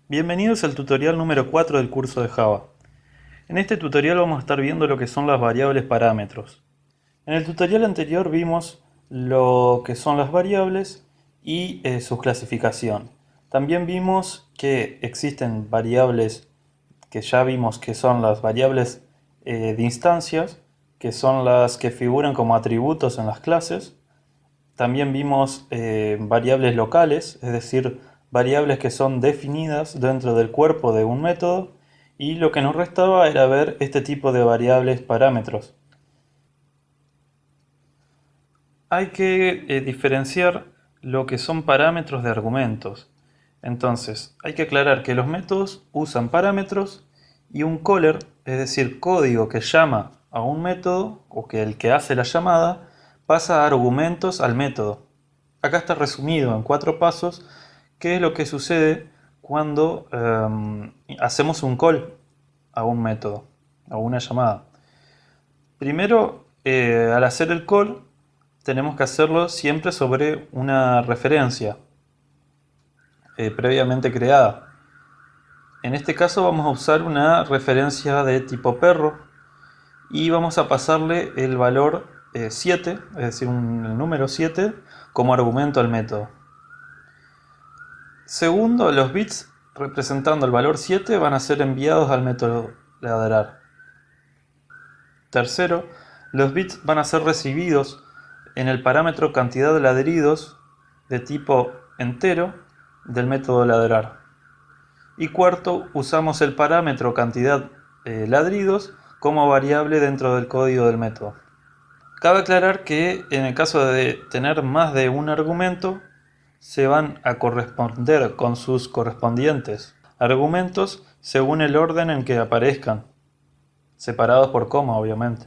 Bienvenidos al tutorial número 4 del curso de Java. En este tutorial vamos a estar viendo lo que son las variables parámetros. En el tutorial anterior vimos lo que son las variables y su clasificación. También vimos que existen variables que ya vimos que son las variables de instancias, que son las que figuran como atributos en las clases. También vimos variables locales, es decir, variables que son definidas dentro del cuerpo de un método, y lo que nos restaba era ver este tipo de variables parámetros. Hay que diferenciar lo que son parámetros de argumentos. Entonces, hay que aclarar que los métodos usan parámetros y un caller, es decir, código que llama a un método o que el que hace la llamada, pasa argumentos al método. Acá está resumido en 4 pasos qué es lo que sucede cuando hacemos un call a un método, a una llamada. Primero, al hacer el call, tenemos que hacerlo siempre sobre una referencia previamente creada. En este caso vamos a usar una referencia de tipo perro y vamos a pasarle el valor 7, es decir, el número 7, como argumento al método. Segundo, los bits representando el valor 7 van a ser enviados al método ladrar. Tercero, los bits van a ser recibidos en el parámetro cantidad de ladridos de tipo entero del método ladrar. Y cuarto, usamos el parámetro cantidad ladridos como variable dentro del código del método. Cabe aclarar que en el caso de tener más de un argumento, se van a corresponder con sus correspondientes argumentos según el orden en que aparezcan, separados por coma, obviamente.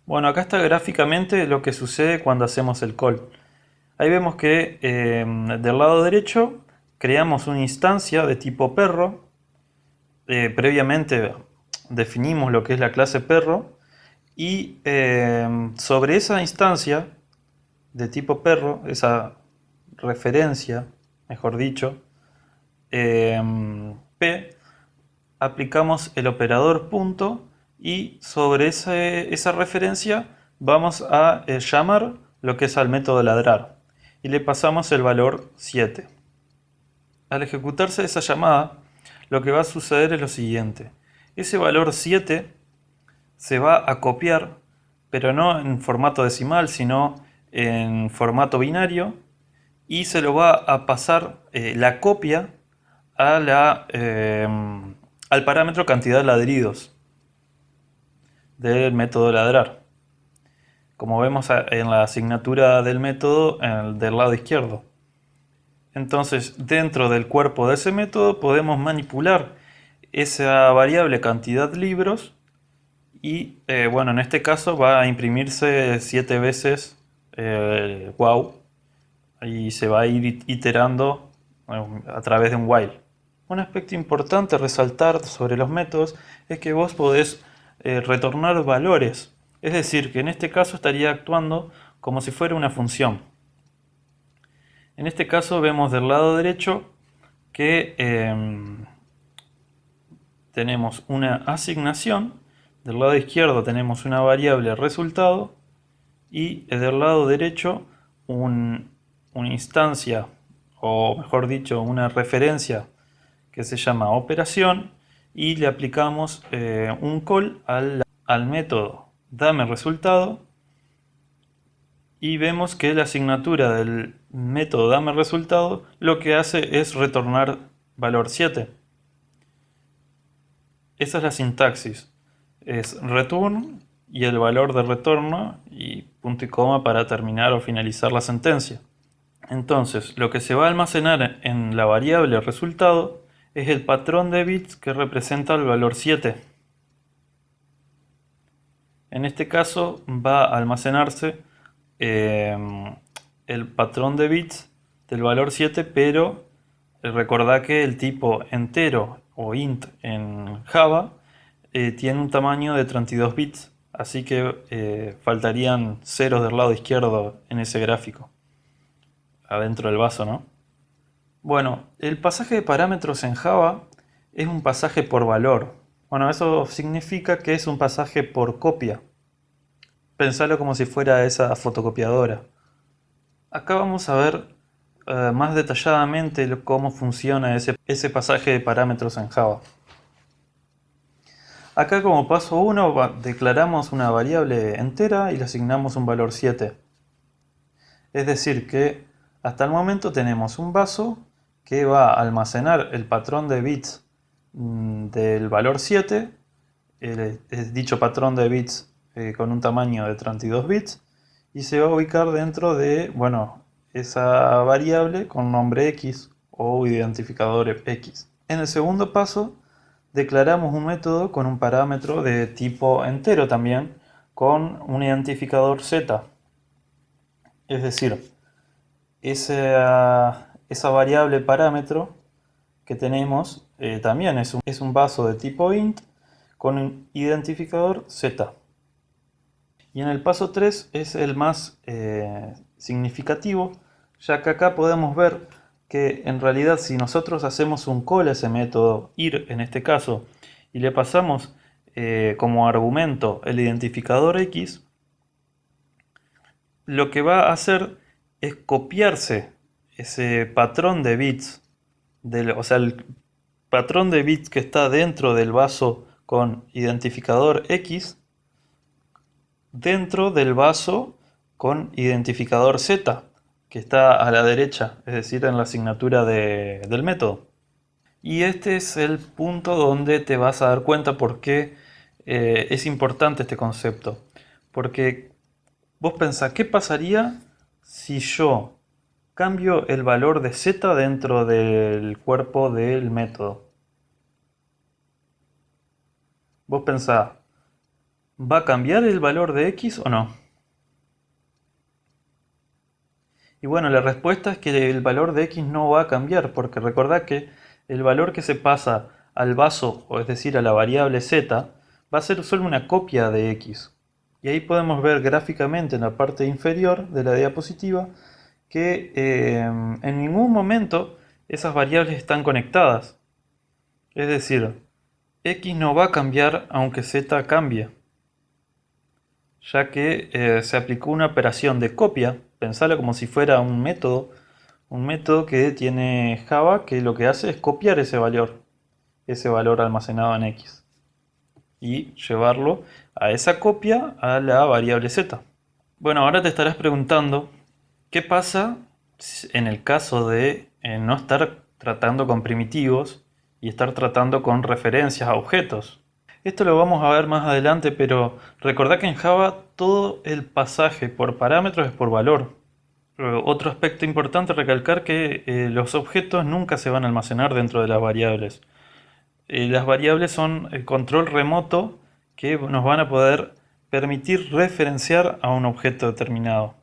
Bueno, acá está gráficamente lo que sucede cuando hacemos el call. Ahí vemos que del lado derecho creamos una instancia de tipo perro. Previamente definimos lo que es la clase perro y sobre esa instancia de tipo perro, esa referencia, mejor dicho, P, aplicamos el operador punto y sobre esa referencia vamos a llamar lo que es al método ladrar y le pasamos el valor 7. Al ejecutarse esa llamada, lo que va a suceder es lo siguiente. Ese valor 7 se va a copiar, pero no en formato decimal, sino en formato binario, y se lo va a pasar la copia a al parámetro cantidad de ladridos del método ladrar, como vemos en la asignatura del método del lado izquierdo. Entonces, dentro del cuerpo de ese método podemos manipular esa variable cantidad libros y, bueno, en este caso va a imprimirse 7 veces wow, y se va a ir iterando a través de un while. Un aspecto importante a resaltar sobre los métodos es que vos podés retornar valores, es decir, que en este caso estaría actuando como si fuera una función. En este caso vemos del lado derecho que tenemos una asignación, del lado izquierdo tenemos una variable resultado y del lado derecho una instancia, o mejor dicho, una referencia que se llama operación, y le aplicamos un call al método dame resultado y vemos que la asignatura del método dame resultado lo que hace es retornar valor 7. Esa es la sintaxis, es return y el valor de retorno y punto y coma para terminar o finalizar la sentencia. Entonces, lo que se va a almacenar en la variable resultado es el patrón de bits que representa el valor 7. En este caso va a almacenarse el patrón de bits del valor 7, pero recordá que el tipo entero o int en Java tiene un tamaño de 32 bits, así que faltarían ceros del lado izquierdo en ese gráfico, adentro del vaso, ¿no? Bueno, el pasaje de parámetros en Java es un pasaje por valor. Bueno, eso significa que es un pasaje por copia. Pensalo como si fuera esa fotocopiadora. Acá vamos a ver más detalladamente cómo funciona ese pasaje de parámetros en Java. Acá como paso 1 declaramos una variable entera y le asignamos un valor 7. Es decir que hasta el momento tenemos un vaso que va a almacenar el patrón de bits del valor 7, dicho patrón de bits con un tamaño de 32 bits, y se va a ubicar dentro de, bueno, esa variable con nombre X o identificador X. En el segundo paso declaramos un método con un parámetro de tipo entero también, con un identificador Z. Es decir, esa variable parámetro que tenemos también es un vaso de tipo int con un identificador Z. Y en el paso 3 es el más significativo, ya que acá podemos ver que en realidad si nosotros hacemos un call a ese método ir en este caso y le pasamos como argumento el identificador X, lo que va a hacer es copiarse ese patrón de bits, o sea, el patrón de bits que está dentro del vaso con identificador X, dentro del vaso con identificador Z, que está a la derecha, es decir, en la asignatura del método. Y este es el punto donde te vas a dar cuenta por qué es importante este concepto. Porque vos pensás, ¿qué pasaría si yo cambio el valor de Z dentro del cuerpo del método? Vos pensás, ¿va a cambiar el valor de X o no? Y bueno, la respuesta es que el valor de X no va a cambiar, porque recordá que el valor que se pasa al vaso, o es decir, a la variable Z, va a ser solo una copia de X. Y ahí podemos ver gráficamente en la parte inferior de la diapositiva que en ningún momento esas variables están conectadas. Es decir, X no va a cambiar aunque Z cambie, ya que se aplicó una operación de copia. Pensalo como si fuera un método que tiene Java que lo que hace es copiar ese valor almacenado en X, y llevarlo a esa copia a la variable Z. Bueno, ahora te estarás preguntando, ¿qué pasa en el caso de no estar tratando con primitivos y estar tratando con referencias a objetos? Esto lo vamos a ver más adelante, pero recordá que en Java todo el pasaje por parámetros es por valor. Otro aspecto importante recalcar que los objetos nunca se van a almacenar dentro de las variables. Las variables son el control remoto que nos van a poder permitir referenciar a un objeto determinado.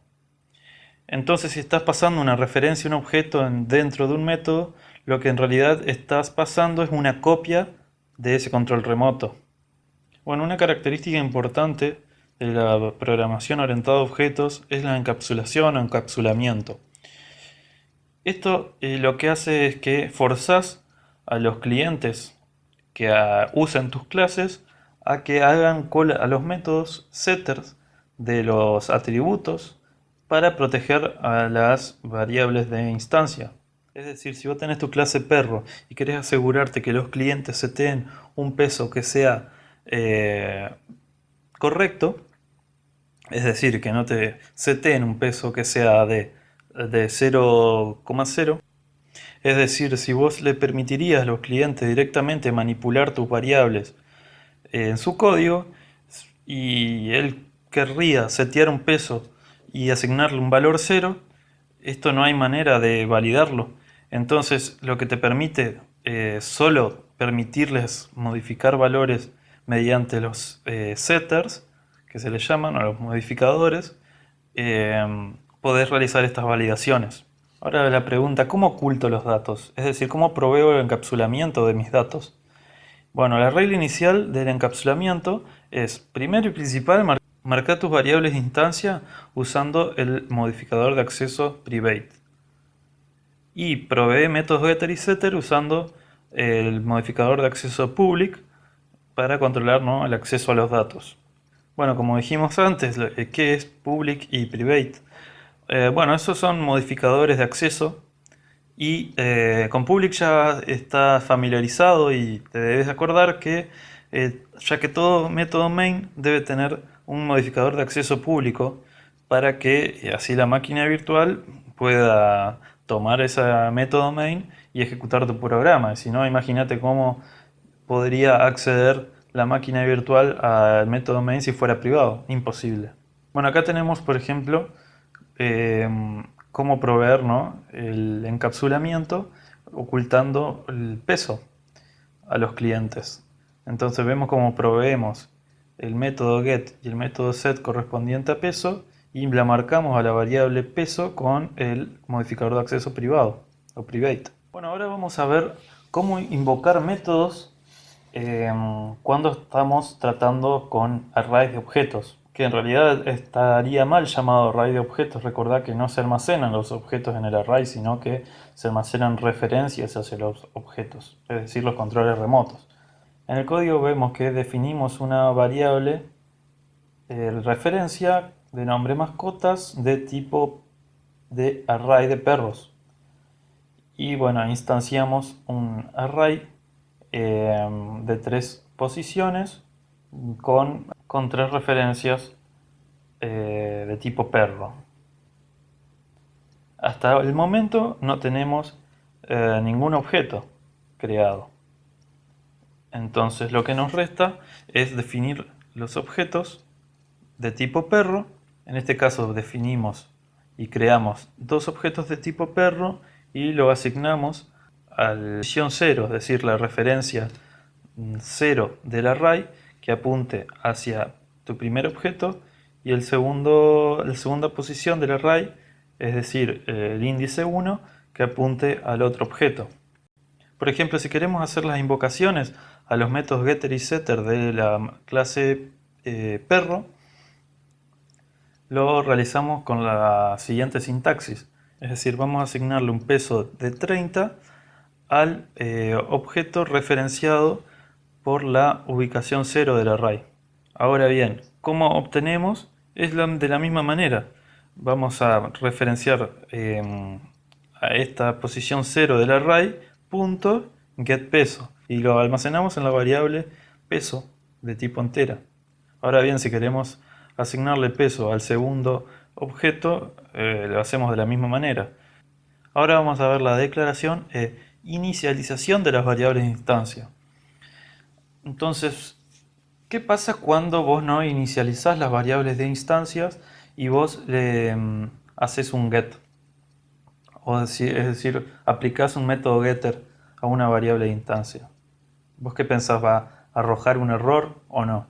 Entonces, si estás pasando una referencia a un objeto dentro de un método, lo que en realidad estás pasando es una copia de ese control remoto. Bueno, una característica importante de la programación orientada a objetos es la encapsulación o encapsulamiento. Esto lo que hace es que forzás a los clientes que usen tus clases a que hagan call a los métodos setters de los atributos para proteger a las variables de instancia. Es decir, si vos tenés tu clase perro y querés asegurarte que los clientes seteen un peso que sea correcto, es decir, que no te seteen un peso que sea de 0,0, es decir, si vos le permitirías a los clientes directamente manipular tus variables en su código y él querría setear un peso y asignarle un valor 0, esto no hay manera de validarlo. Entonces lo que te permite solo permitirles modificar valores mediante los setters, que se les llaman, o los modificadores, podés realizar estas validaciones. Ahora la pregunta, ¿cómo oculto los datos? Es decir, ¿cómo proveo el encapsulamiento de mis datos? Bueno, la regla inicial del encapsulamiento es, primero y principal, marcar tus variables de instancia usando el modificador de acceso private. Y provee métodos getter y setter usando el modificador de acceso public para controlar, ¿no?, el acceso a los datos. Bueno, como dijimos antes, ¿qué es public y private? Bueno, esos son modificadores de acceso y con public ya estás familiarizado y te debes acordar que ya que todo método main debe tener un modificador de acceso público para que así la máquina virtual pueda tomar ese método main y ejecutar tu programa. Si no, imagínate cómo podría acceder la máquina virtual al método main si fuera privado. Imposible. Bueno, acá tenemos, por ejemplo, cómo proveer, ¿no?, el encapsulamiento ocultando el peso a los clientes. Entonces vemos cómo proveemos el método get y el método set correspondiente a peso y la marcamos a la variable peso con el modificador de acceso privado o private. Bueno, ahora vamos a ver cómo invocar métodos cuando estamos tratando con arrays de objetos, que en realidad estaría mal llamado array de objetos. Recordad que no se almacenan los objetos en el array, sino que se almacenan referencias hacia los objetos, es decir, los controles remotos. En el código vemos que definimos una variable referencia de nombre mascotas de tipo de array de perros. Y bueno, instanciamos un array de 3 posiciones con 3 referencias de tipo perro. Hasta el momento no tenemos ningún objeto creado. Entonces lo que nos resta es definir los objetos de tipo perro. En este caso definimos y creamos 2 objetos de tipo perro y lo asignamos a la posición 0, es decir, la referencia 0 del array que apunte hacia tu primer objeto, y la segunda posición del array, es decir, el índice 1, que apunte al otro objeto. Por ejemplo, si queremos hacer las invocaciones a los métodos getter y setter de la clase perro, lo realizamos con la siguiente sintaxis. Es decir, vamos a asignarle un peso de 30 al objeto referenciado por la ubicación 0 del array. Ahora bien, ¿cómo obtenemos? Es de la misma manera. Vamos a referenciar a esta posición 0 del array punto getPeso y lo almacenamos en la variable peso de tipo entera. Ahora bien, si queremos asignarle peso al segundo objeto, lo hacemos de la misma manera. Ahora vamos a ver la declaración e inicialización de las variables de instancia. Entonces, ¿qué pasa cuando vos no inicializás las variables de instancias y vos le haces un get? Es decir, aplicás un método getter a una variable de instancia. ¿Vos qué pensás? ¿Va a arrojar un error o no?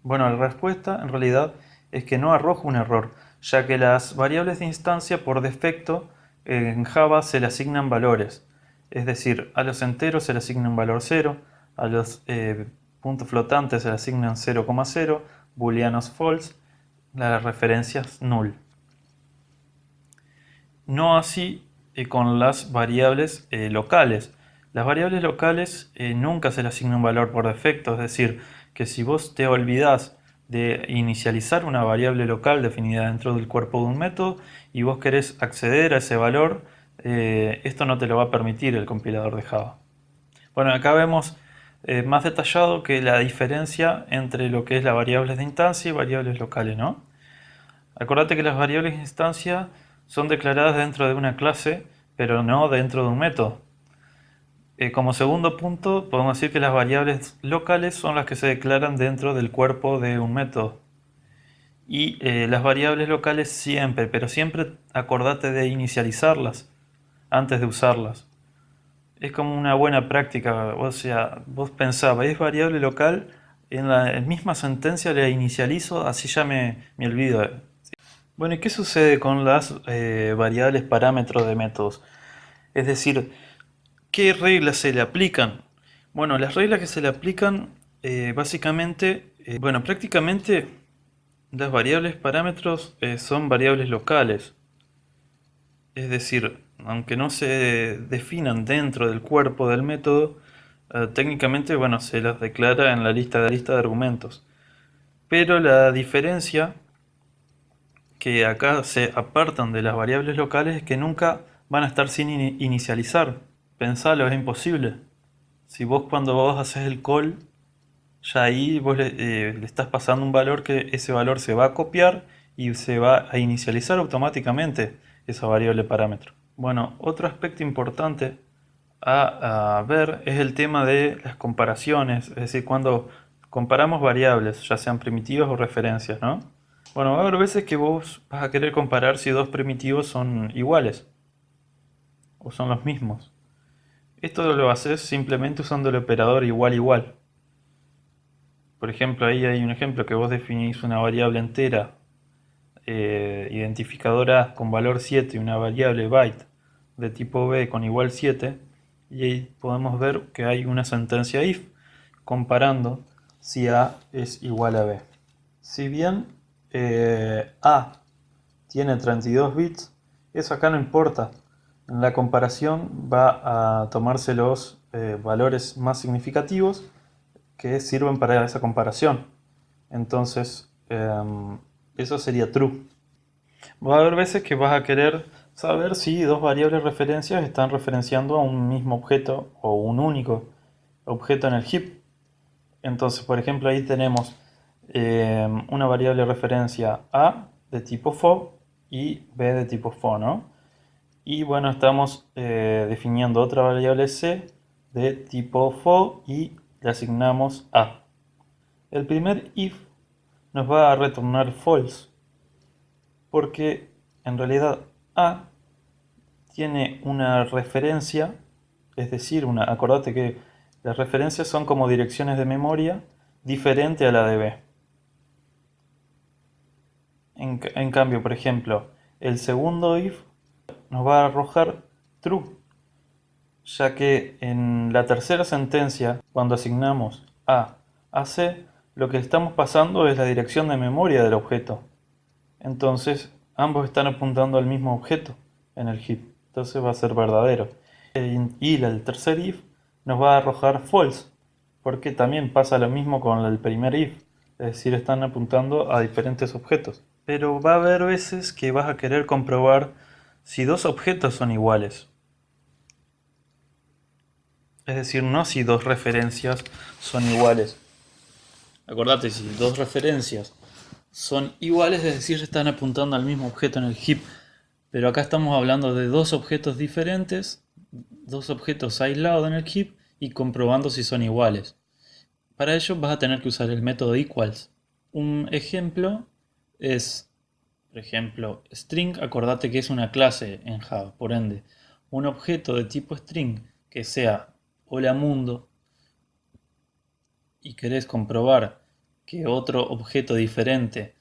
Bueno, la respuesta en realidad es que no arroja un error, ya que las variables de instancia por defecto en Java se le asignan valores. Es decir, a los enteros se le asigna un valor 0, a los puntos flotantes se le asignan 0,0, booleanos false, las referencias null. No así con las variables locales. Las variables locales nunca se le asigna un valor por defecto, es decir, que si vos te olvidás de inicializar una variable local definida dentro del cuerpo de un método y vos querés acceder a ese valor, esto no te lo va a permitir el compilador de Java. Bueno, acá vemos más detallado que la diferencia entre lo que es las variables de instancia y variables locales, ¿no? Acordate que las variables de instancia son declaradas dentro de una clase, pero no dentro de un método. Como segundo punto, podemos decir que las variables locales son las que se declaran dentro del cuerpo de un método. Y las variables locales siempre, pero siempre acordate de inicializarlas antes de usarlas. Es como una buena práctica, o sea, vos pensabas, es variable local, en la misma sentencia le inicializo, así ya me olvido. Bueno, ¿y qué sucede con las variables parámetros de métodos? Es decir, ¿qué reglas se le aplican? Bueno, las reglas que se le aplican básicamente, prácticamente las variables parámetros son variables locales. Es decir, aunque no se definan dentro del cuerpo del método, técnicamente, bueno, se las declara en la lista de argumentos. Pero la diferencia que acá se apartan de las variables locales es que nunca van a estar sin inicializar. Pensalo, es imposible. Si vos cuando vos haces el call, ya ahí vos le estás pasando un valor que ese valor se va a copiar y se va a inicializar automáticamente esa variable parámetro. Bueno, otro aspecto importante a ver es el tema de las comparaciones, es decir, cuando comparamos variables, ya sean primitivas o referencias, ¿no? Bueno, va a haber veces que vos vas a querer comparar si dos primitivos son iguales o son los mismos. Esto lo haces simplemente usando el operador igual igual. Por ejemplo, ahí hay un ejemplo que vos definís una variable entera identificadora con valor 7 y una variable byte de tipo b con igual 7, y ahí podemos ver que hay una sentencia if comparando si a es igual a b. Si bien a tiene 32 bits, eso acá no importa. En la comparación va a tomarse los valores más significativos que sirven para esa comparación. Entonces, eso sería true. Va a haber veces que vas a querer saber si dos variables referencias están referenciando a un mismo objeto o un único objeto en el heap. Entonces, por ejemplo, ahí tenemos una variable referencia A de tipo foo y B de tipo foo, ¿no? Y bueno, estamos definiendo otra variable C de tipo foo y le asignamos A. El primer if nos va a retornar false, porque en realidad A tiene una referencia, es decir, acordate que las referencias son como direcciones de memoria diferente a la de B. En cambio, por ejemplo, el segundo if nos va a arrojar true, ya que en la tercera sentencia, cuando asignamos a C, lo que estamos pasando es la dirección de memoria del objeto. Entonces, ambos están apuntando al mismo objeto en el heap. Entonces va a ser verdadero. Y el tercer if nos va a arrojar false, porque también pasa lo mismo con el primer if. Es decir, están apuntando a diferentes objetos. Pero va a haber veces que vas a querer comprobar si dos objetos son iguales. Es decir, no si dos referencias son iguales. Acordate, si dos referencias son iguales, es decir, están apuntando al mismo objeto en el heap. Pero acá estamos hablando de dos objetos diferentes, dos objetos aislados en el heap y comprobando si son iguales. Para ello vas a tener que usar el método equals. Un ejemplo es, por ejemplo, string. Acordate que es una clase en Java, por ende, un objeto de tipo string que sea hola mundo y querés comprobar que otro objeto diferente,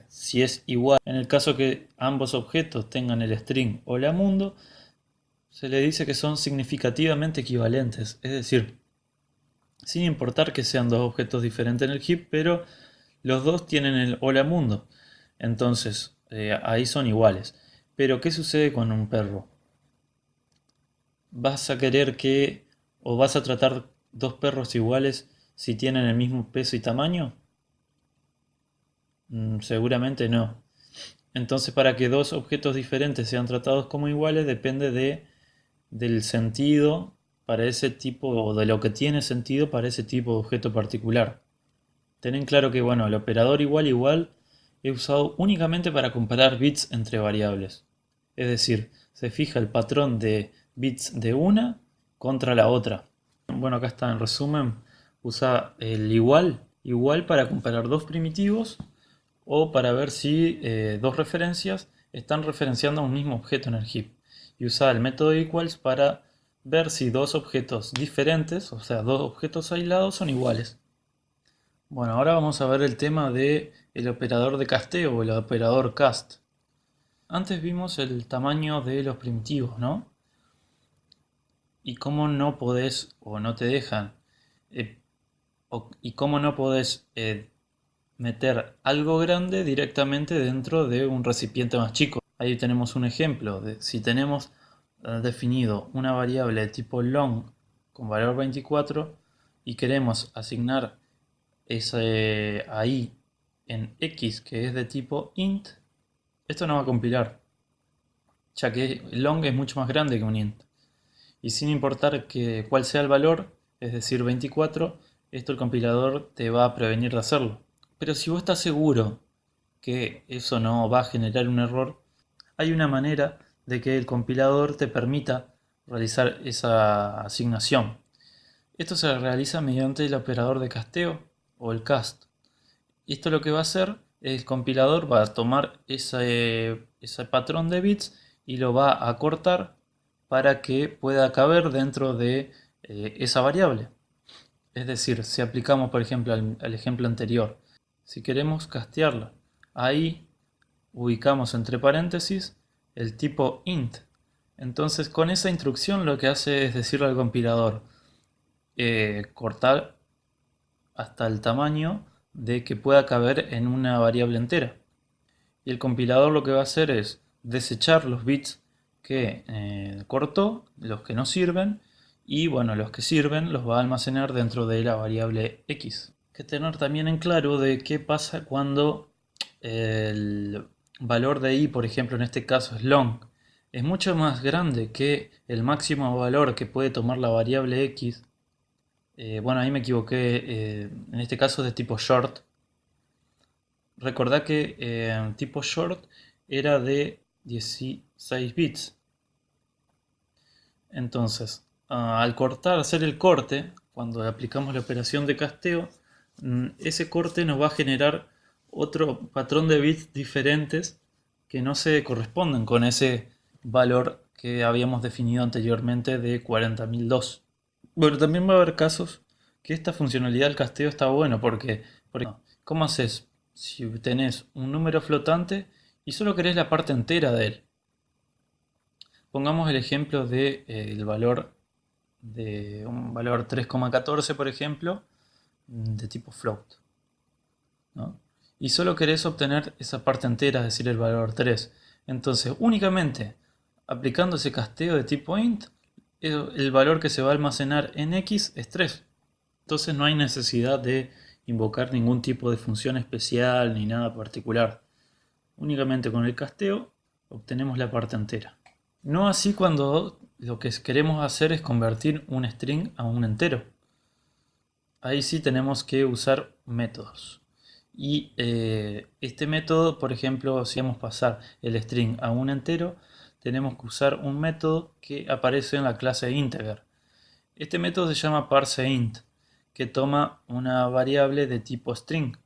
si es igual, en el caso que ambos objetos tengan el string hola mundo, se le dice que son significativamente equivalentes, es decir, sin importar que sean dos objetos diferentes en el heap, pero los dos tienen el hola mundo, entonces ahí son iguales. Pero ¿qué sucede con un perro? ¿Vas a querer que, o vas a tratar dos perros iguales si tienen el mismo peso y tamaño? Seguramente no. Entonces, para que dos objetos diferentes sean tratados como iguales, depende del sentido para ese tipo, o de lo que tiene sentido para ese tipo de objeto particular. Ten en claro que, bueno, el operador igual igual he usado únicamente para comparar bits entre variables. Es decir, se fija el patrón de bits de una contra la otra. Bueno, acá está en resumen. Usa el igual para comparar dos primitivos o para ver si dos referencias están referenciando a un mismo objeto en el heap. Y usa el método equals para ver si dos objetos diferentes, o sea, dos objetos aislados, son iguales. Bueno, ahora vamos a ver el tema de el operador de casteo o el operador cast. Antes vimos el tamaño de los primitivos, ¿no? Y cómo no podés o no te dejan y cómo no podés meter algo grande directamente dentro de un recipiente más chico. Ahí tenemos un ejemplo de si tenemos definido una variable de tipo long con valor 24 y queremos asignar ese ahí en x que es de tipo int, esto no va a compilar, ya que long es mucho más grande que un int. Y sin importar cuál sea el valor, es decir 24, esto el compilador te va a prevenir de hacerlo. Pero si vos estás seguro que eso no va a generar un error, hay una manera de que el compilador te permita realizar esa asignación. Esto se realiza mediante el operador de casteo o el cast. Y esto lo que va a hacer, el compilador va a tomar ese patrón de bits y lo va a acortar para que pueda caber dentro de esa variable. Es decir, si aplicamos por ejemplo al ejemplo anterior, si queremos castearla, ahí ubicamos entre paréntesis el tipo int. Entonces con esa instrucción lo que hace es decirle al compilador cortar hasta el tamaño de que pueda caber en una variable entera. Y el compilador lo que va a hacer es desechar los bits que cortó, los que no sirven, y bueno, los que sirven los va a almacenar dentro de la variable x. Hay que tener también en claro de qué pasa cuando el valor de i, por ejemplo en este caso es long, es mucho más grande que el máximo valor que puede tomar la variable x. Bueno, ahí me equivoqué, en este caso es de tipo short. Recordá que tipo short era de 16 bits. Entonces, al cortar, hacer el corte, cuando aplicamos la operación de casteo, ese corte nos va a generar otro patrón de bits diferentes que no se corresponden con ese valor que habíamos definido anteriormente de 40.002. Bueno, también va a haber casos que esta funcionalidad del casteo está bueno porque, ¿cómo haces si tenés un número flotante y solo querés la parte entera de él? Pongamos el ejemplo de el valor de un valor 3,14 por ejemplo, de tipo float, ¿no? Y solo querés obtener esa parte entera, es decir, el valor 3. Entonces, únicamente aplicando ese casteo de tipo int, el valor que se va a almacenar en x es 3. Entonces no hay necesidad de invocar ningún tipo de función especial ni nada particular. Únicamente con el casteo obtenemos la parte entera. No así cuando lo que queremos hacer es convertir un string a un entero. Ahí sí tenemos que usar métodos. Y este método, por ejemplo, si queremos pasar el string a un entero, tenemos que usar un método que aparece en la clase integer. Este método se llama parseInt, que toma una variable de tipo string.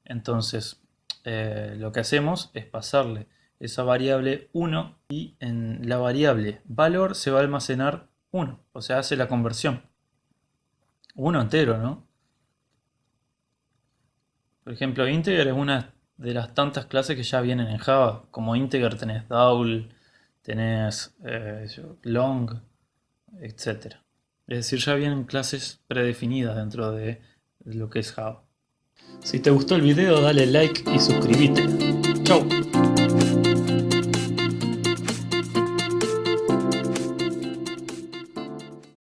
Entonces, lo que hacemos es pasarle esa variable 1 y en la variable valor se va a almacenar 1, o sea, hace la conversión. 1 entero, ¿no? Por ejemplo, integer es una de las tantas clases que ya vienen en Java. Como integer tenés double, tenés long, etc. Es decir, ya vienen clases predefinidas dentro de lo que es Java. Si te gustó el video, dale like y suscríbete.